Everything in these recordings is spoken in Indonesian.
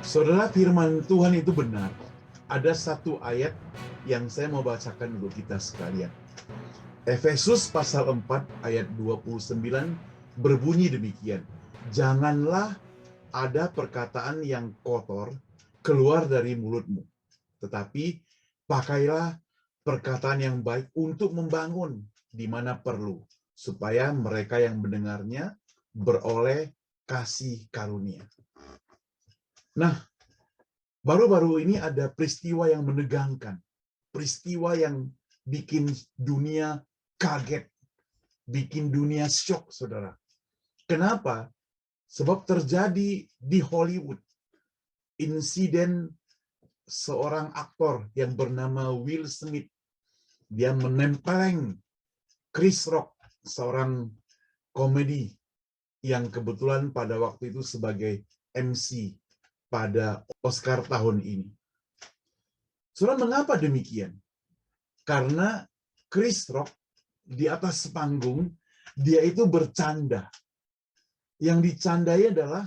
Saudara, firman Tuhan itu benar. Ada satu ayat yang saya mau bacakan untuk kita sekalian. Efesus pasal 4 ayat 29 berbunyi demikian. Janganlah ada perkataan yang kotor keluar dari mulutmu, tetapi pakailah perkataan yang baik untuk membangun di mana perlu, supaya mereka yang mendengarnya beroleh kasih karunia. Nah, baru-baru ini ada peristiwa yang menegangkan, peristiwa yang bikin dunia kaget, bikin dunia syok, saudara. Kenapa? Sebab terjadi di Hollywood insiden seorang aktor yang bernama Will Smith. Dia menempeleng Chris Rock, seorang komedi yang kebetulan pada waktu itu sebagai MC pada Oscar tahun ini. Saudara, mengapa demikian? Karena Chris Rock di atas panggung, dia itu bercanda. Yang dicandai adalah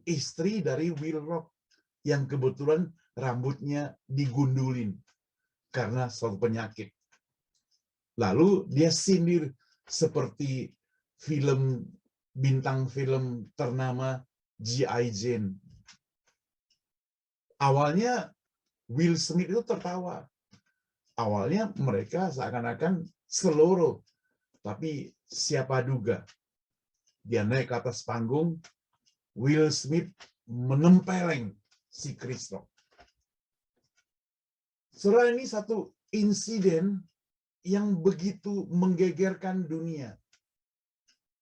istri dari Will Rock yang kebetulan rambutnya digundulin karena suatu penyakit. Lalu dia sindir seperti bintang film ternama G.I. Jane. Awalnya Will Smith itu tertawa. Awalnya mereka seakan-akan seloroh. Tapi siapa duga dia naik ke atas panggung, Will Smith menempeleng si Chris Rock. Saudara, ini satu insiden yang begitu menggegerkan dunia.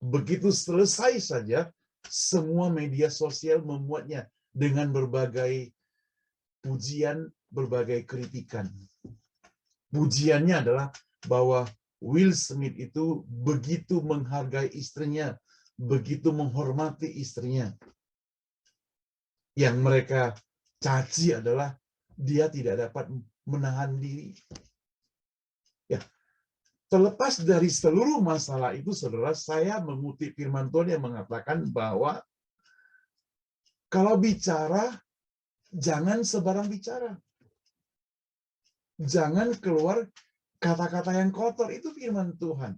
Begitu selesai saja, semua media sosial memuatnya dengan berbagai pujian, berbagai kritikan. Pujiannya adalah bahwa Will Smith itu begitu menghargai istrinya, begitu menghormati istrinya. Yang mereka caci adalah dia tidak dapat menahan diri. Ya, terlepas dari seluruh masalah itu, saudara, saya mengutip firman Tuhan yang mengatakan bahwa kalau bicara, jangan sebarang bicara. Jangan keluar kata-kata yang kotor, itu firman Tuhan.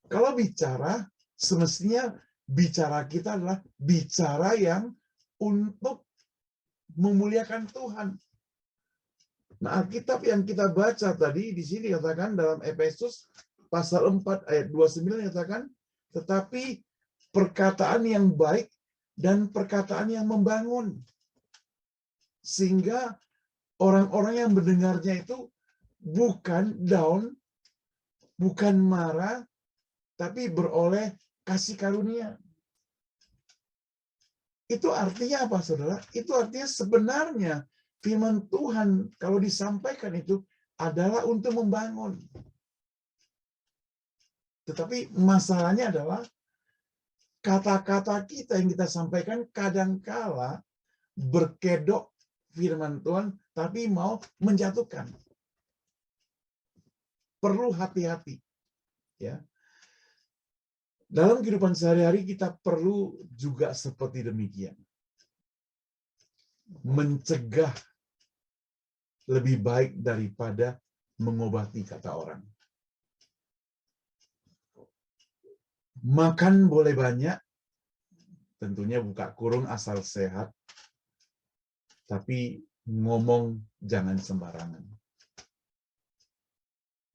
Kalau bicara, semestinya bicara kita adalah bicara yang untuk memuliakan Tuhan. Nah, Alkitab yang kita baca tadi di sini katakan dalam Efesus pasal 4 ayat 29 katakan, tetapi perkataan yang baik dan perkataan yang membangun. Sehingga orang-orang yang mendengarnya itu bukan down, bukan marah, tapi beroleh kasih karunia. Itu artinya apa, saudara? Itu artinya sebenarnya firman Tuhan kalau disampaikan itu adalah untuk membangun. Tetapi masalahnya adalah kata-kata kita yang kita sampaikan kadangkala berkedok firman Tuhan, tapi mau menjatuhkan. Perlu hati-hati. Ya. Dalam kehidupan sehari-hari kita perlu juga seperti demikian. Mencegah lebih baik daripada mengobati, kata orang. Makan boleh banyak, tentunya buka kurung asal sehat, tapi ngomong jangan sembarangan.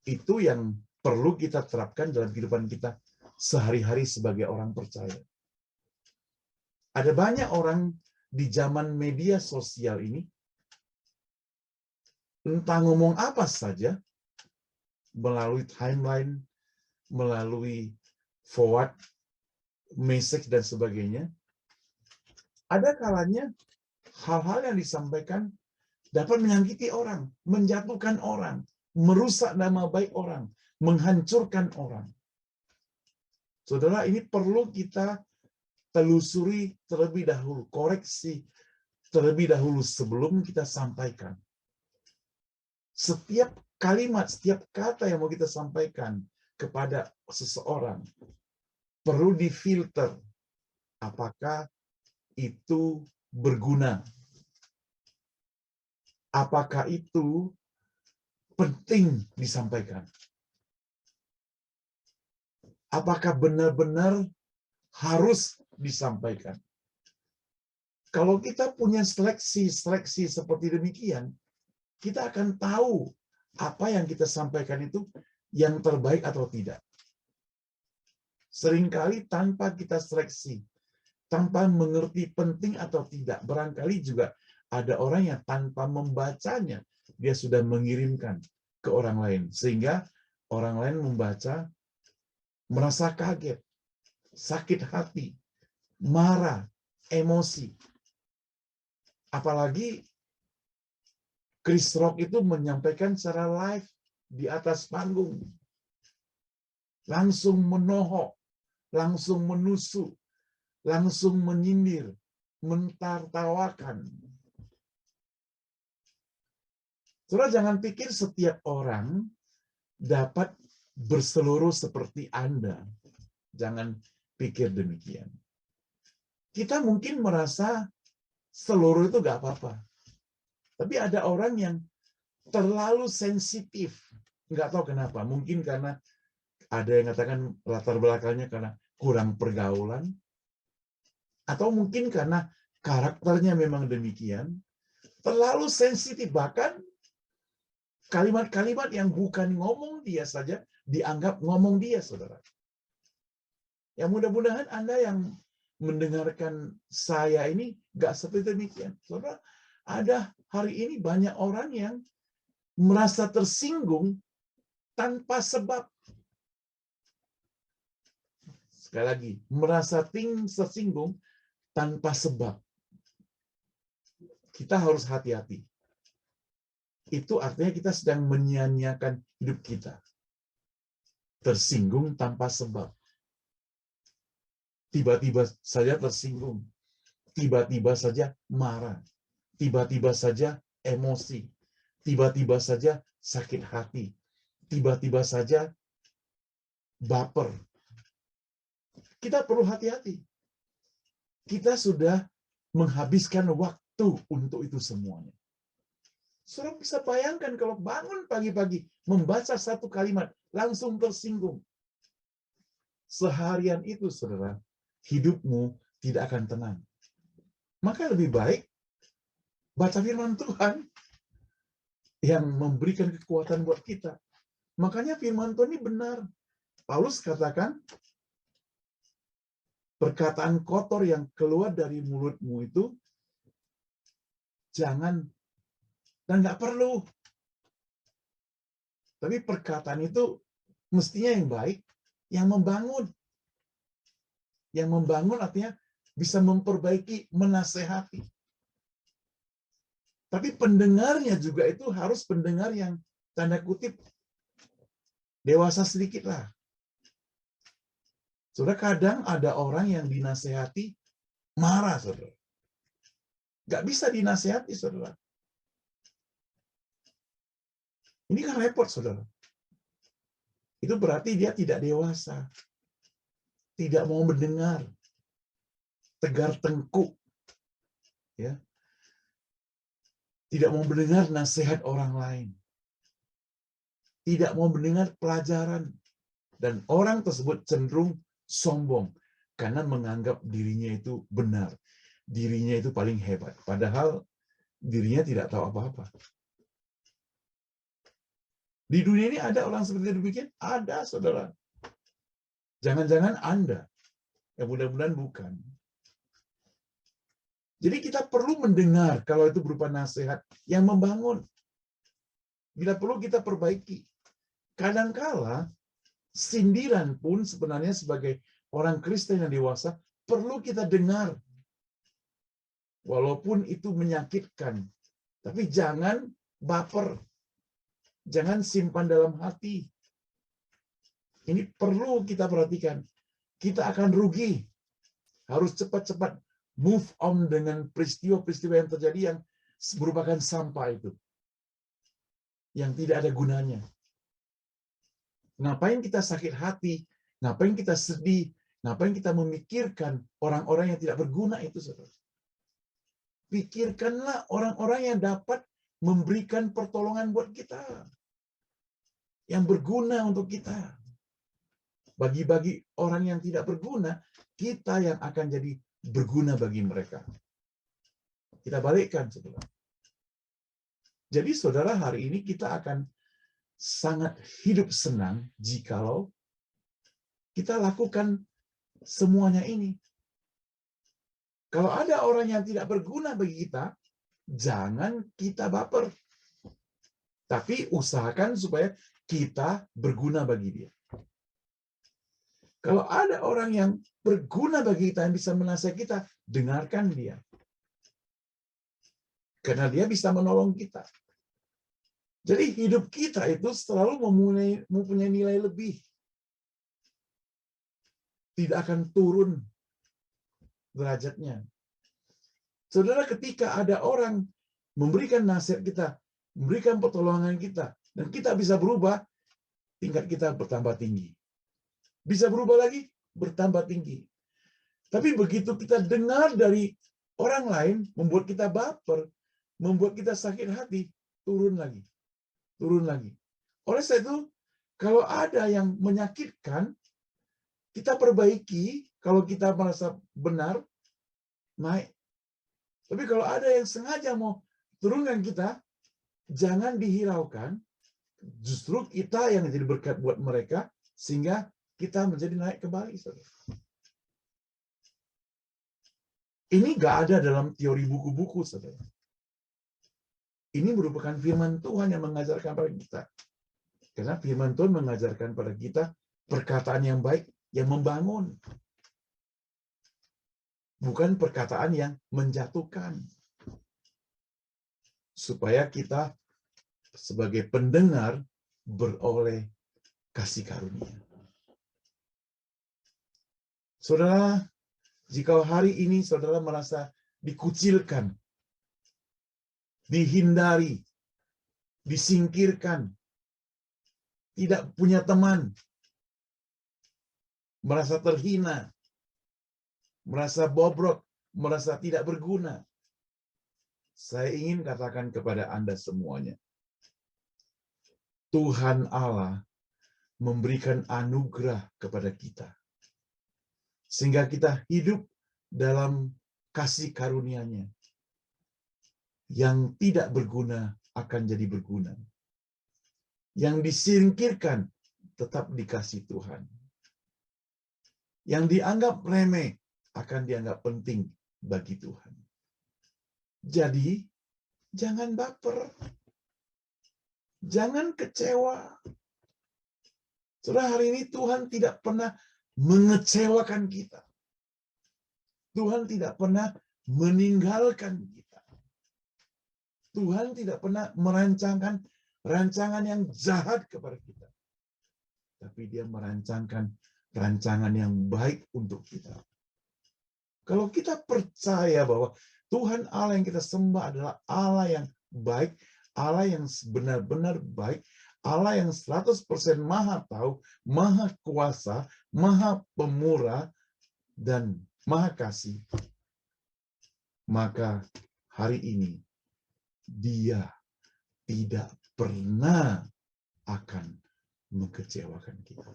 Itu yang perlu kita terapkan dalam kehidupan kita sehari-hari sebagai orang percaya. Ada banyak orang di zaman media sosial ini, entah ngomong apa saja, melalui timeline, melalui forward message dan sebagainya, ada kalanya hal-hal yang disampaikan dapat menyakiti orang, menjatuhkan orang, merusak nama baik orang, menghancurkan orang. Saudara, ini perlu kita telusuri terlebih dahulu, koreksi terlebih dahulu sebelum kita sampaikan. Setiap kalimat, setiap kata yang mau kita sampaikan kepada seseorang perlu difilter. Apakah itu berguna. Apakah itu penting disampaikan? Apakah benar-benar harus disampaikan? Kalau kita punya seleksi seperti demikian, kita akan tahu apa yang kita sampaikan itu yang terbaik atau tidak. Seringkali tanpa kita seleksi, tanpa mengerti penting atau tidak, barangkali juga ada orang yang tanpa membacanya, dia sudah mengirimkan ke orang lain. Sehingga orang lain membaca, merasa kaget, sakit hati, marah, emosi. Apalagi Chris Rock itu menyampaikan secara live di atas panggung. Langsung menohok, langsung menusuk, langsung menyindir, mentertawakan. Saudara jangan pikir setiap orang dapat berseluruh seperti Anda. Jangan pikir demikian. Kita mungkin merasa seluruh itu gak apa-apa. Tapi ada orang yang terlalu sensitif. Nggak tahu kenapa. Mungkin karena ada yang katakan latar belakangnya karena kurang pergaulan. Atau mungkin karena karakternya memang demikian. Terlalu sensitif. Bahkan kalimat-kalimat yang bukan ngomong dia saja dianggap ngomong dia, saudara. Ya mudah-mudahan Anda yang mendengarkan saya ini nggak seperti demikian. Saudara, ada hari ini banyak orang yang merasa tersinggung tanpa sebab. Sekali lagi, merasa tersinggung tanpa sebab. Kita harus hati-hati. Itu artinya kita sedang menyia-nyiakan hidup kita. Tersinggung tanpa sebab. Tiba-tiba saja tersinggung. Tiba-tiba saja marah. Tiba-tiba saja emosi. Tiba-tiba saja sakit hati. Tiba-tiba saja baper. Kita perlu hati-hati. Kita sudah menghabiskan waktu untuk itu semuanya. Saudara bisa bayangkan kalau bangun pagi-pagi, membaca satu kalimat, langsung tersinggung. Seharian itu, saudara, hidupmu tidak akan tenang. Maka lebih baik baca firman Tuhan yang memberikan kekuatan buat kita. Makanya firman Tuhan ini benar. Paulus katakan, perkataan kotor yang keluar dari mulutmu itu jangan dan nggak perlu. Tapi perkataan itu mestinya yang baik, yang membangun. Yang membangun artinya bisa memperbaiki, menasehati. Tapi pendengarnya juga itu harus pendengar yang tanda kutip dewasa sedikit lah. Saudara, kadang ada orang yang dinasehati marah, saudara. Nggak bisa dinasehati, saudara. Ini kan repot, saudara. Itu berarti dia tidak dewasa. Tidak mau mendengar. Tegar tengkuk. Ya. Tidak mau mendengar nasihat orang lain. Tidak mau mendengar pelajaran. Dan orang tersebut cenderung sombong. Karena menganggap dirinya itu benar. Dirinya itu paling hebat. Padahal dirinya tidak tahu apa-apa. Di dunia ini ada orang seperti demikian? Ada, saudara. Jangan-jangan Anda. Ya mudah-mudahan bukan. Jadi kita perlu mendengar kalau itu berupa nasihat yang membangun. Bila perlu kita perbaiki. Kadangkala sindiran pun sebenarnya sebagai orang Kristen yang dewasa perlu kita dengar. Walaupun itu menyakitkan. Tapi jangan baper. Jangan simpan dalam hati. Ini perlu kita perhatikan. Kita akan rugi. Harus cepat-cepat move on dengan peristiwa-peristiwa yang terjadi yang merupakan sampah itu. Yang tidak ada gunanya. Ngapain kita sakit hati? Ngapain kita sedih? Ngapain kita memikirkan orang-orang yang tidak berguna itu, saudara? pikirkanlah orang-orang yang dapat memberikan pertolongan buat kita. Yang berguna untuk kita. Bagi orang yang tidak berguna, kita yang akan jadi berguna bagi mereka. Kita balikkan, saudara. Jadi, saudara, hari ini kita akan sangat hidup senang jikalau kita lakukan semuanya ini. Kalau ada orang yang tidak berguna bagi kita, jangan kita baper. Tapi usahakan supaya kita berguna bagi dia. Kalau ada orang yang berguna bagi kita, yang bisa menasihati kita, dengarkan dia. Karena dia bisa menolong kita. Jadi hidup kita itu selalu mempunyai nilai lebih. Tidak akan turun derajatnya. Saudara, ketika ada orang memberikan nasihat kita, memberikan pertolongan kita, dan kita bisa berubah, tingkat kita bertambah tinggi. Bisa berubah lagi, bertambah tinggi. Tapi begitu kita dengar dari orang lain, membuat kita baper, membuat kita sakit hati, turun lagi. Turun lagi. Oleh sebab itu, kalau ada yang menyakitkan, kita perbaiki. Kalau kita merasa benar, naik. Tapi kalau ada yang sengaja mau turunkan kita, jangan dihiraukan. Justru kita yang jadi berkat buat mereka, sehingga kita menjadi naik kembali. Ini nggak ada dalam teori buku-buku, saudara. Ini merupakan firman Tuhan yang mengajarkan pada kita. Karena firman Tuhan mengajarkan pada kita perkataan yang baik, yang membangun. Bukan perkataan yang menjatuhkan. Supaya kita sebagai pendengar beroleh kasih karunia. Saudara, jika hari ini saudara merasa dikucilkan, dihindari, disingkirkan, tidak punya teman, merasa terhina, merasa bobrok, merasa tidak berguna, saya ingin katakan kepada Anda semuanya, Tuhan Allah memberikan anugerah kepada kita, sehingga kita hidup dalam kasih karunia-Nya. Yang tidak berguna akan jadi berguna. Yang disingkirkan tetap dikasih Tuhan. Yang dianggap remeh akan dianggap penting bagi Tuhan. Jadi, jangan baper. Jangan kecewa. Saudara, hari ini Tuhan tidak pernah mengecewakan kita. Tuhan tidak pernah meninggalkan kita. Tuhan tidak pernah merancangkan rancangan yang jahat kepada kita. Tapi dia merancangkan rancangan yang baik untuk kita. Kalau kita percaya bahwa Tuhan Allah yang kita sembah adalah Allah yang baik, Allah yang benar-benar baik, Allah yang 100% maha tahu, maha kuasa, maha pemurah, dan maha kasih, maka hari ini Dia tidak pernah akan mengecewakan kita.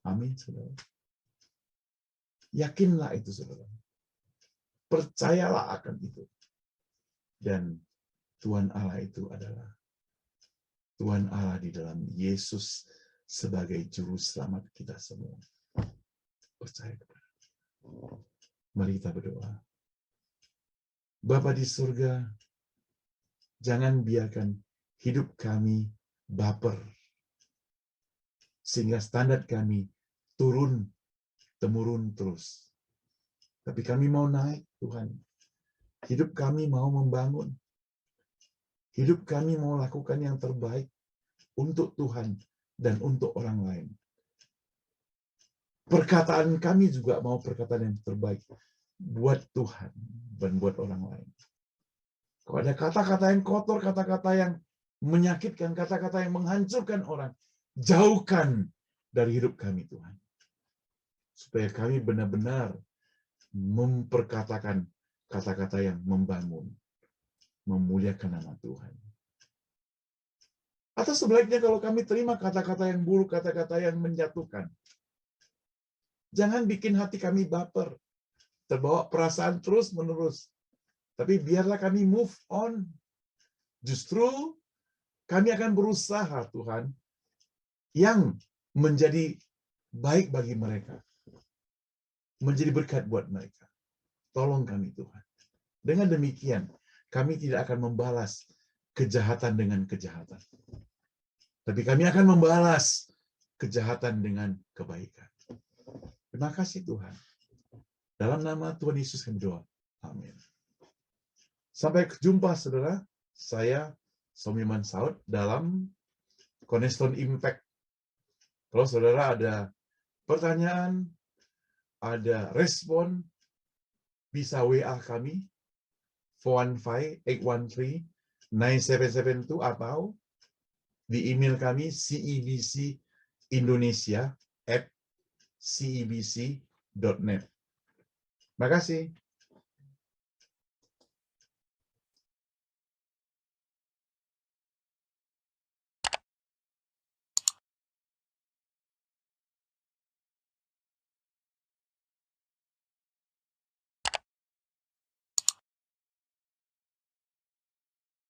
Amin, saudara. Yakinlah itu, saudara. Percayalah akan itu. Dan Tuhan Allah itu adalah Tuhan Allah di dalam Yesus sebagai juru selamat kita semua. Percaya kepada Dia. Mari kita berdoa. Bapa di surga, jangan biarkan hidup kami baper, sehingga standar kami turun-temurun terus. Tapi kami mau naik, Tuhan. Hidup kami mau membangun. Hidup kami mau lakukan yang terbaik untuk Tuhan dan untuk orang lain. Perkataan kami juga mau perkataan yang terbaik buat Tuhan dan buat orang lain. Kalau ada kata-kata yang kotor, kata-kata yang menyakitkan, kata-kata yang menghancurkan orang, jauhkan dari hidup kami, Tuhan. Supaya kami benar-benar memperkatakan kata-kata yang membangun, memuliakan nama Tuhan. Atau sebaliknya kalau kami terima kata-kata yang buruk, kata-kata yang menjatuhkan, jangan bikin hati kami baper, terbawa perasaan terus-menerus. Tapi biarlah kami move on. Justru kami akan berusaha, Tuhan, yang menjadi baik bagi mereka. Menjadi berkat buat mereka. Tolong kami, Tuhan. Dengan demikian, kami tidak akan membalas kejahatan dengan kejahatan. Tapi kami akan membalas kejahatan dengan kebaikan. Terima kasih Tuhan. Dalam nama Tuhan Yesus kami berdoa. Amin. Sampai jumpa saudara. Saya Somiman Saud dalam Cornerstone Impact. Kalau saudara ada pertanyaan, ada respon, bisa WA kami 415-813-9772 atau di email kami cebcindonesia@cebc.net. Terima kasih.